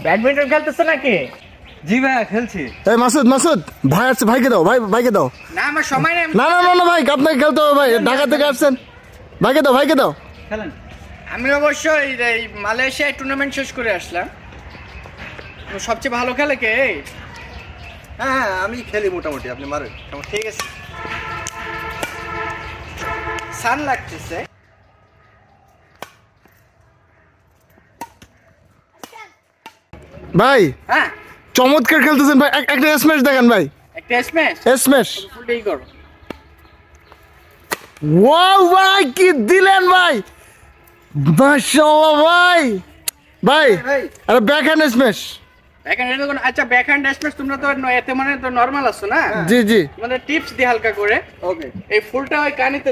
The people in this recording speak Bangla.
ব্যাডমিন্টন খেলতেছ নাকি? জি ভাই খেলছি। এই মাসুদ মাসুদ ভাই আছে, ভাইকে দাও, ভাইকে দাও। না আমার সময় নেই। না না না না ভাই, আপনাকে খেলতে হবে ভাই, ঢাকা থেকে আসছেন। ভাইকে দাও। খেলেন। আমি অবশ্যই এই মালয়েশিয়ায় টুর্নামেন্ট শেষ করে আসলাম। তো সবচেয়ে ভালো খেলে কে? হ্যাঁ আমি খেলি মোটামুটি, আপনি মারেন। ঠিক আছে। সান লাগতেছে। ভাই হ্যাঁ চমৎকার খেলতেছেন ভাই, একটা স্ম্যাশ দেখান ভাই। একটা স্ম্যাশ। স্ম্যাশ। ফুলটাই করো। ওয়াও ভাই কি দিলেন ভাই, মাশাআল্লাহ ভাই। ভাই আরে ব্যাকহ্যান্ড স্ম্যাশ। ব্যাকহ্যান্ড এটা কোন? আচ্ছা ব্যাকহ্যান্ড স্ম্যাশ তোমরা তো এতে মানে তো নরমাল আছো না? জি জি। মানে টিপস দি হালকা করে। ওকে। এই ফুলটা ওই কানিতে